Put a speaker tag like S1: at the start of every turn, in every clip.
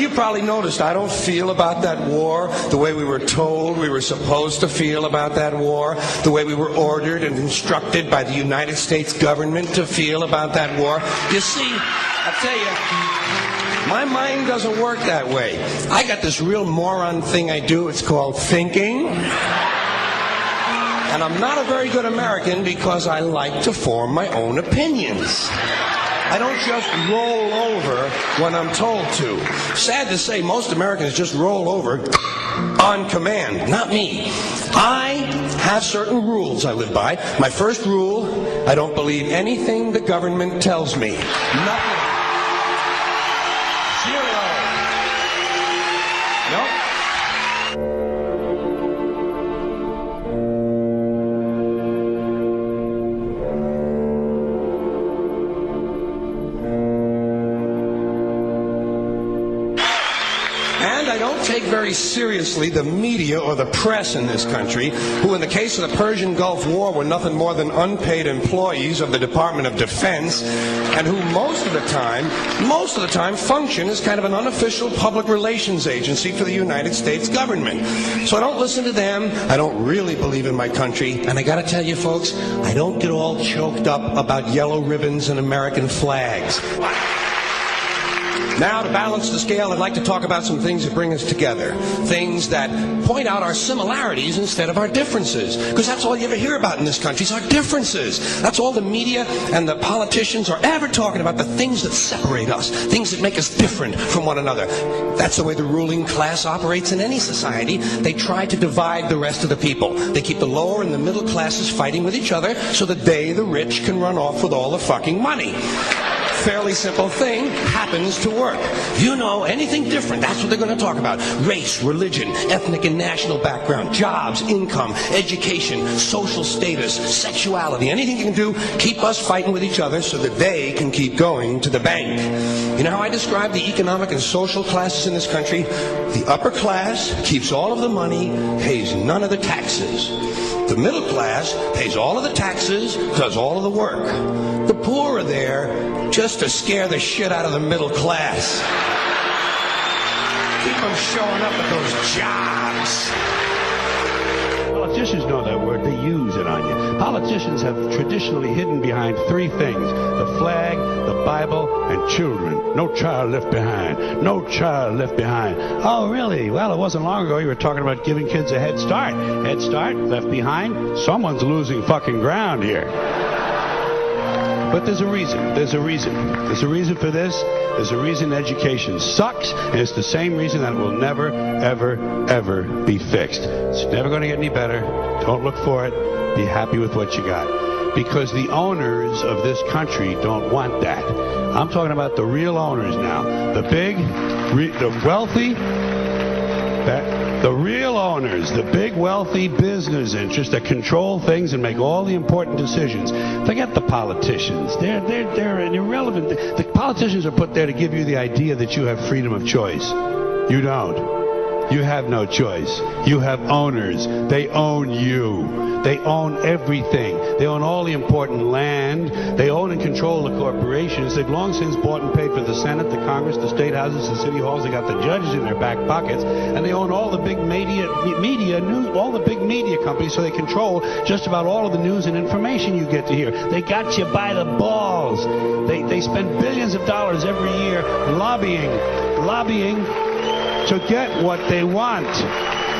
S1: you probably noticed I don't feel about that war the way we were told we were supposed to feel about that war, the way we were ordered and instructed by the United States government to feel about that war. You see, I tell you, my mind doesn't work that way. I got this real moron thing I do. It's called thinking. And I'm not a very good American because I like to form my own opinions. I don't just roll over when I'm told to. Sad to say, most Americans just roll over on command. Not me. I have certain rules I live by. My first rule, I don't believe anything the government tells me. Nothing. Zero. Nope. And I don't take very seriously the media or the press in this country, who in the case of the Persian Gulf War were nothing more than unpaid employees of the Department of Defense, and who most of the time function as kind of an unofficial public relations agency for the United States government. So I don't listen to them. I don't really believe in my country. And I gotta tell you folks, I don't get all choked up about yellow ribbons and American flags. Now, to balance the scale, I'd like to talk about some things that bring us together. Things that point out our similarities instead of our differences. Because that's all you ever hear about in this country is our differences. That's all the media and the politicians are ever talking about, the things that separate us, things that make us different from one another. That's the way the ruling class operates in any society. They try to divide the rest of the people. They keep the lower and the middle classes fighting with each other so that they, the rich, can run off with all the fucking money. Fairly simple thing happens to work. You know, anything different, that's what they're going to talk about. Race, religion, ethnic and national background, jobs, income, education, social status, sexuality, anything you can do, keep us fighting with each other so that they can keep going to the bank. You know how I describe the economic and social classes in this country? The upper class keeps all of the money, pays none of the taxes. The middle class pays all of the taxes, does all of the work. The poor are there just to scare the shit out of the middle class. Keep them showing up at those jobs.
S2: Politicians know that word. They use it on you. Politicians have traditionally hidden behind three things: the flag, the Bible, and children. No child left behind. No child left behind. Oh, really? Well, it wasn't long ago you were talking about giving kids a head start. Head start, left behind? Someone's losing fucking ground here. But there's a reason. There's a reason. There's a reason for this. There's a reason education sucks, and it's the same reason that it will never, ever, ever be fixed. It's never going to get any better. Don't look for it. Be happy with what you got. Because the owners of this country don't want that. I'm talking about the real owners now. The big, the wealthy, the real owners, the big wealthy business interests that control things and make all the important decisions. Forget the politicians. They're irrelevant. The politicians are put there to give you the idea that you have freedom of choice. You don't. You have no choice. You have owners. They own you. They own everything. They own all the important land. They own and control the corporations. They've long since bought and paid for the Senate, the Congress, the state houses, the city halls. They got the judges in their back pockets, and they own all the big media news, all the big media companies. So they control just about all of the news and information you get to hear. They got you by the balls. They spend billions of dollars every year lobbying to get what they want.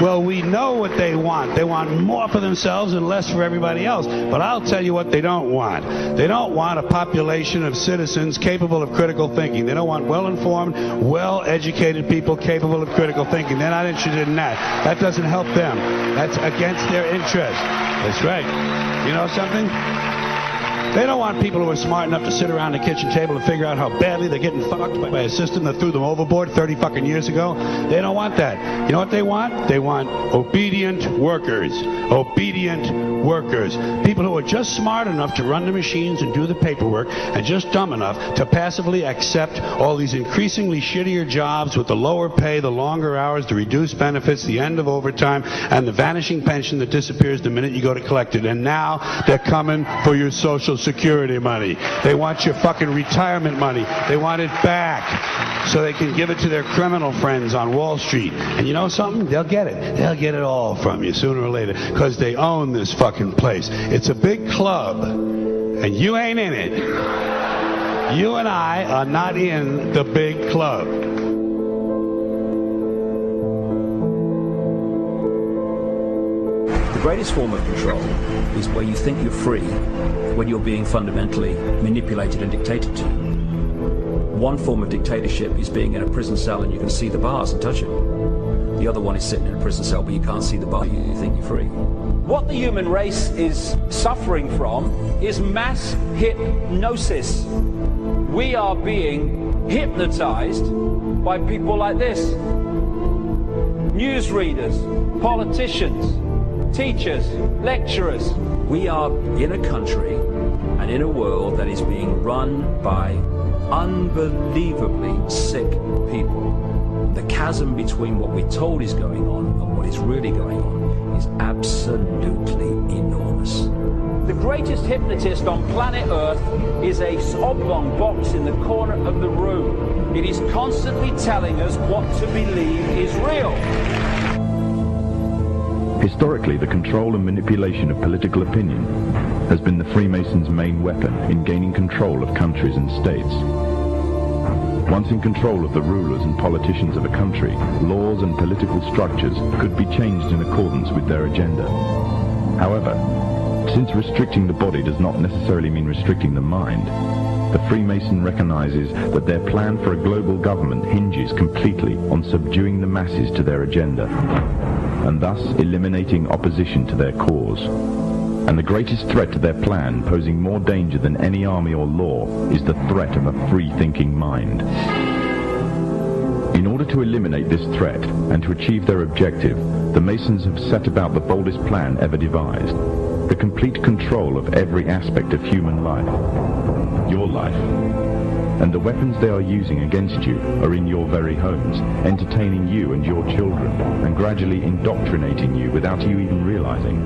S2: Well, we know what they want. They want more for themselves and less for everybody else. But I'll tell you what they don't want. They don't want a population of citizens capable of critical thinking. They don't want well-informed, well-educated people capable of critical thinking. They're not interested in that. That doesn't help them. That's against their interest. That's right. You know something? They don't want people who are smart enough to sit around the kitchen table and figure out how badly they're getting fucked by a system that threw them overboard 30 fucking years ago. They don't want that. You know what they want? They want obedient workers. Obedient workers. People who are just smart enough to run the machines and do the paperwork, and just dumb enough to passively accept all these increasingly shittier jobs with the lower pay, the longer hours, the reduced benefits, the end of overtime, and the vanishing pension that disappears the minute you go to collect it. And now they're coming for your Social Security money. They want your fucking retirement money. They want it back so they can give it to their criminal friends on Wall Street. And you know something? They'll get it. They'll get it all from you sooner or later because they own this fucking place. It's a big club, and you ain't in it. You and I are not in the big club.
S3: The greatest form of control is where you think you're free when you're being fundamentally manipulated and dictated to. One form of dictatorship is being in a prison cell and you can see the bars and touch it. The other one is sitting in a prison cell but you can't see the bar, you think you're free.
S4: What the human race is suffering from is mass hypnosis. We are being hypnotized by people like this. Newsreaders, politicians, teachers, lecturers.
S3: We are in a country and in a world that is being run by unbelievably sick people. The chasm between what we're told is going on and what is really going on is absolutely enormous.
S4: The greatest hypnotist on planet Earth is a oblong box in the corner of the room. It is constantly telling us what to believe is real.
S5: Historically, the control and manipulation of political opinion has been the Freemasons' main weapon in gaining control of countries and states. Once in control of the rulers and politicians of a country, laws and political structures could be changed in accordance with their agenda. However, since restricting the body does not necessarily mean restricting the mind, the Freemason recognizes that their plan for a global government hinges completely on subduing the masses to their agenda, and thus eliminating opposition to their cause. And the greatest threat to their plan, posing more danger than any army or law, is the threat of a free-thinking mind. In order to eliminate this threat and to achieve their objective, the Masons have set about the boldest plan ever devised: the complete control of every aspect of human life, your life. And the weapons they are using against you are in your very homes, entertaining you and your children, and gradually indoctrinating you without you even realizing.